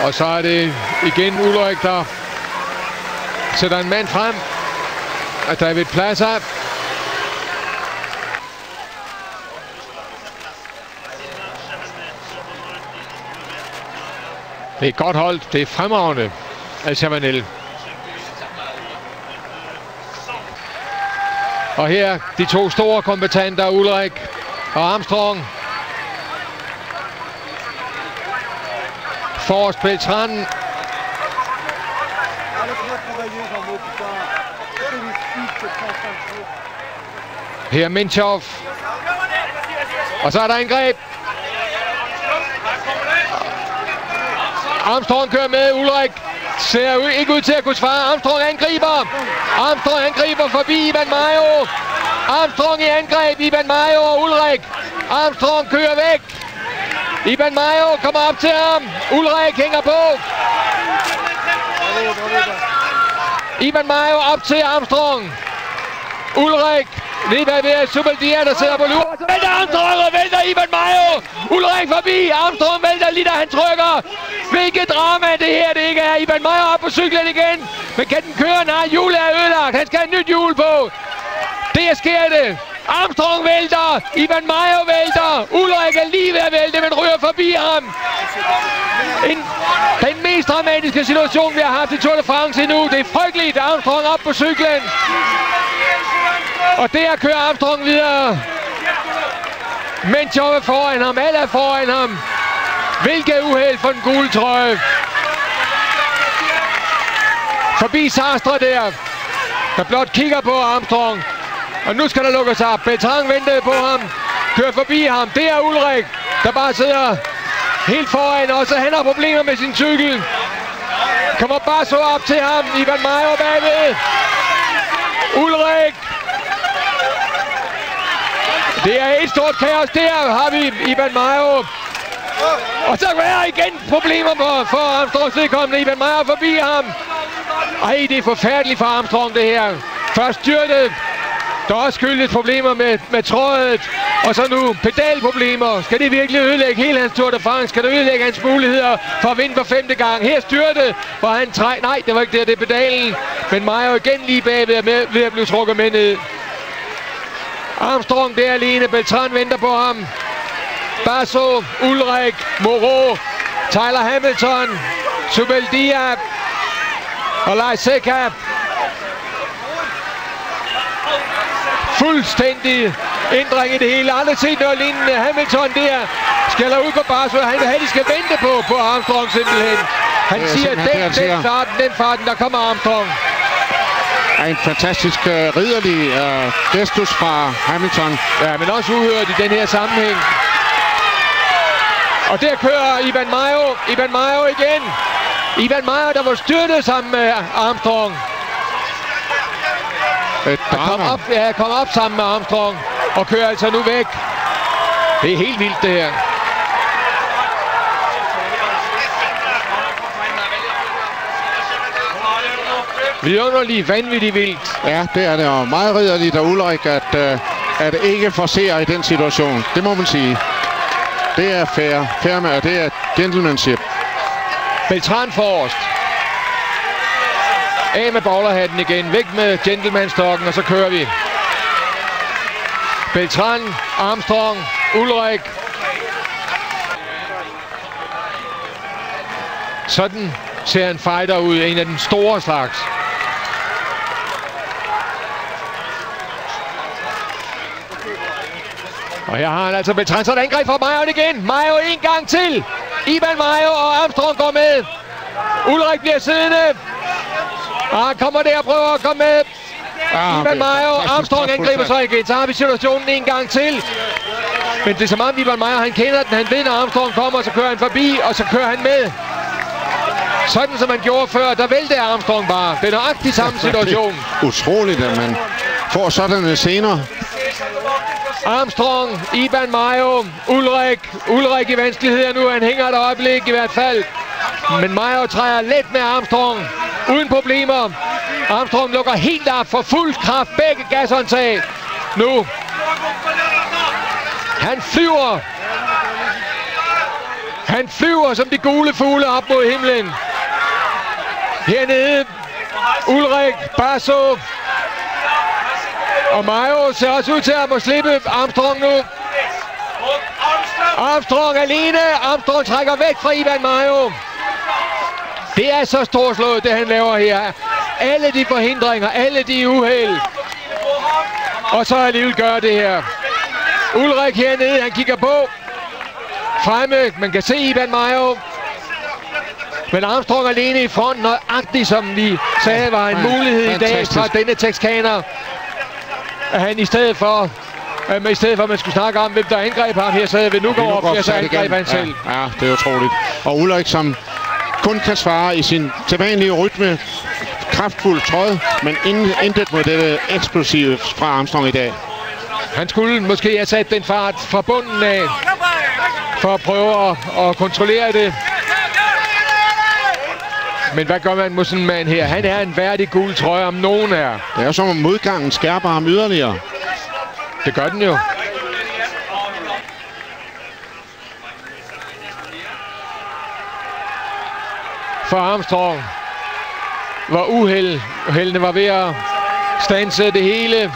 Og så er det igen Ulrik, der sætter en mand frem. Og David Plaza. Det er godt holdt. Det er fremragende af Chavanel. Og her de to store kombattanter, Ulrik og Armstrong. Forrest Beltran. Her Minchov. Og så er der angreb. Armstrong kører med. Ulrik ser ikke ud til at kunne svare. Armstrong angriber. Armstrong angriber forbi Ivan Mayo. Armstrong i angreb. Ivan Mayo og Ulrik. Armstrong kører væk. Ivan Mayo kommer op til ham. Ulrik hænger på. Ivan Mayo op til Armstrong. Ulrik lige ved Zubeldia, der sidder på lur. Så vælter Armstrong og vælter Ivan Mayo. Ulrik forbi. Armstrong vælter lige da han trykker. Hvilket drama det her det ikke er. Ivan Mayo op på cyklen igen. Men kan den køre? Nej, hjulet er ødelagt. Han skal have et nyt hjul på. Det sker det. Armstrong vælter. Ivan Mayo vælter. Ulrik er lige ved at vælte, men ryger forbi ham. Den mest dramatiske situation, vi har haft i Tour de France endnu. Det er frygteligt. Armstrong op på cyklen. Og der kører Armstrong videre. Minchov er foran ham. Alle er foran ham. Hvilket uheld for den gule trøje. Forbi Sastre der blot kigger på Armstrong. Og nu skal der lukkes op. Beltran ventede på ham. Kører forbi ham. Det er Ulrik, der bare sidder helt foran. Og så han har problemer med sin cykel. Kommer bare så op til ham. Ivan Mayo bagved. Ulrik. Det er et stort kaos. Der har vi Ivan Mayo. Og så er igen problemer for Armstrongs vedkommende. Ivan Mayo forbi ham. Ej, det er forfærdeligt for Armstrong det her. Først styrtet. Der er også skyldigt problemer med trådet. Og så nu pedalproblemer. Skal det virkelig ødelægge hele hans Tour de France? Skal det ødelægge hans muligheder for at vinde for 5. gang? Her styrtet, hvor han nej, det var ikke det er pedalen. Men Mayo igen lige bagved ved at blive trukket med ned. Armstrong der alene. Beltran venter på ham. Basso, Ulrik, Moreau, Tyler Hamilton, Zubeldia og Lars Sekap. Fuldstændig ændring i det hele. Aldrig set noget lignende. Hamilton der skælder ud på Basso. Han vil have, de skal vente på Armstrong simpelthen. Han siger, den farten, der kommer Armstrong. En fantastisk ridderlig gestus fra Hamilton. Ja, men også uhørt i den her sammenhæng. Og der kører Ivan Mayo. Ivan Mayo igen. Ivan Mayo, der var styrtet sammen med Armstrong. Kom op sammen med Armstrong. Og kører altså nu væk. Det er helt vildt det her. Vidunderligt, vanvittigt vildt. Ja, det er det. Og meget ridderligt af Ulrik at ikke forcere i den situation. Det må man sige. Det er fair med, og det er gentlemanship. Beltran forrest. Af med bowlerhatten igen. Væk med gentlemanstokken, og så kører vi. Beltran, Armstrong, Ulrik. Sådan ser en fighter ud. En af den store slags. Og her har han altså Beltran, så et angreb fra Mayo igen. Mayo en gang til. Ivan Mayo og Armstrong går med. Ulrik bliver siddende. Og han kommer der og prøver at komme med. Ivan Mayo, Armstrong angriber så igen. Så har vi situationen en gang til. Men det er som om Ivan Mayo, han kender den. Han ved, når Armstrong kommer, så kører han forbi, og så kører han med. Sådan som man gjorde før, der væltede Armstrong bare. Det er nøjagtig samme situation. Utroligt, at man får sådanne scener. Armstrong, Ivan Mayo, Ulrik i vanskeligheder nu. Han hænger et øjeblik i hvert fald. Men Mayo træder let med Armstrong. Uden problemer. Armstrong lukker helt op for fuld kraft. Begge gashåndtag. Nu. Han flyver. Han flyver som de gule fugle op mod himlen. Hernede, Ulrik, Basso og Mayo ser også ud til at må slippe Armstrong nu. Armstrong alene. Armstrong trækker væk fra Iban Mayo. Det er så storslået, det han laver her. Alle de forhindringer, alle de uheld. Og så alligevel gør det her. Ulrik hernede, han kigger på. Fremme, man kan se Iban Mayo. Men Armstrong alene i front, nøjagtigt som vi sagde, var en mulighed i dag fra denne texaner. At han i stedet for at man skulle snakke om, hvem der angreb ham her, så ved nu går op, så angreb han selv. Ja, det er utroligt. Og Ulrik, som kun kan svare i sin tilvanlige rytme, kraftfuld tråd, men intet mod det eksplosive fra Armstrong i dag. Han skulle måske have sat den fart fra bunden af, for at prøve at kontrollere det. Men hvad gør man mod sådan en mand her? Han er en værdig gul trøje, om nogen er. Det er jo som om modgangen skærper ham yderligere. Det gør den jo. For Armstrong var uheldene var ved at standse det hele.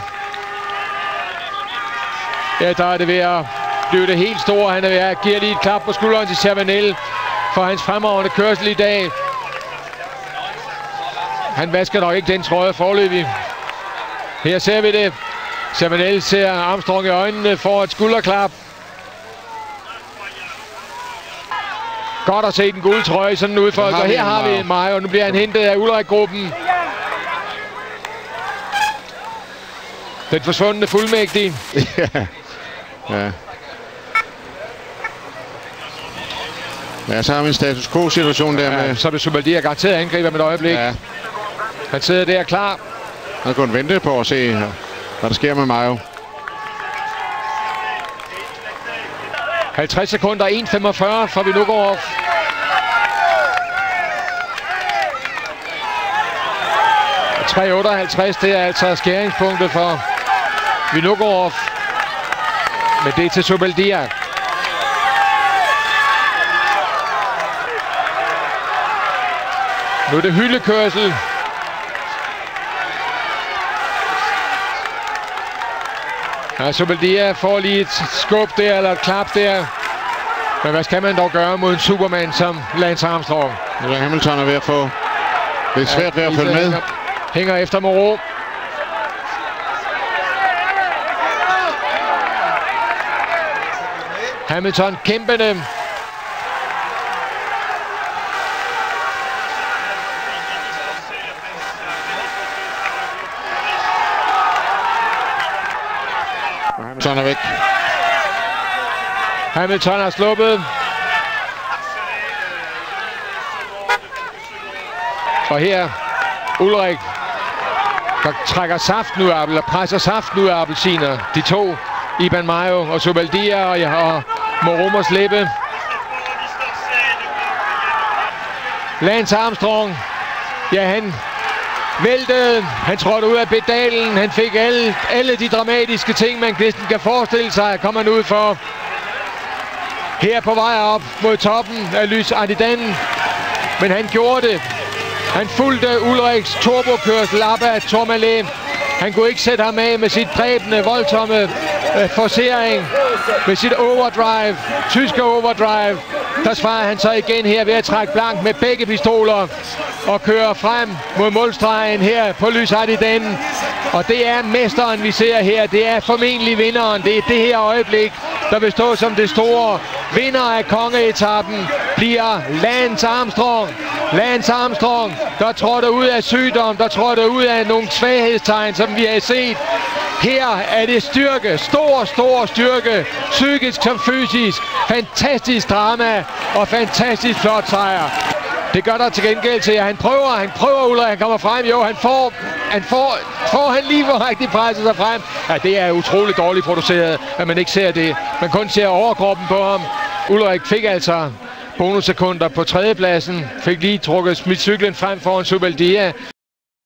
Ja, der er det ved at blive det helt store. Han er ved at give lige et klap på skulderen til Chavanel for hans fremragende kørsel i dag. Han vasker nok ikke den trøje foreløbig. Her ser vi det. Chavanel ser Armstrong i øjnene for et skulderklap. Godt at se den gule trøje sådan udfoldet. Og her har vi Mayo, og nu bliver han hentet af Ulrik-gruppen. Den forsvundne fuldmægtige. Ja. Ja, så har vi en status quo-situation der med... Så vil Zubeldia garanteret angribe om et øjeblik. Ja. Han sidder der klar. Han kan vente på at se, hvad der sker med Mayo. 50 sekunder, 1.45 for Vinogorov. Og 3.58, det er altså skæringspunktet for Vinogorov. Men det er til Zubeldia. Nu er det hyldekørsel. Ja, Zubeldia får lige et skub der, eller et klap der. Men hvad skal man dog gøre mod en supermand som Lance Armstrong? Nu er Hamilton er ved at få lidt svært ved at følge med. Hænger efter Moreau. Hamilton kæmpende. Hamilton er væk. Hamilton har sluppet. Og her Ulrik trækker saften ud af eller presser saften ud af appelsiner. De to, Iban Mayo og Zubeldia og Moreau slippe. Lance Armstrong, ja, han væltede, han trådte ud af pedalen, han fik alle de dramatiske ting, man næsten kan forestille sig, kom han ud for. Her på vej op mod toppen af Lys Ardidan, men han gjorde det. Han fulgte Ulriks turbokørsel op ad Tourmalet. Han kunne ikke sætte ham af med sit dræbende, voldsomme forcering, med sit overdrive, tyske overdrive. Der svarer han så igen her ved at trække blank med begge pistoler og køre frem mod målstregen her på Lys Ardidan. Og det er mesteren, vi ser her. Det er formentlig vinderen. Det er det her øjeblik, der vil stå som det store. Vinder af kongeetappen bliver Lance Armstrong. Lance Armstrong, der trådte ud af sygdom, der trådte ud af nogle svaghedstegn, som vi har set. Her er det styrke, stor styrke, psykisk som fysisk. Fantastisk drama og fantastisk flot sejr. Det gør der til gengæld til, at han prøver Ulrik, han kommer frem, jo, får han lige hvor rigtig presser sig frem. Ja, det er utroligt dårligt produceret, at man ikke ser det. Man kun ser overkroppen på ham. Ulrik fik altså bonussekunder på tredjepladsen, fik lige trukket smidt cyklen frem foran Zubeldia.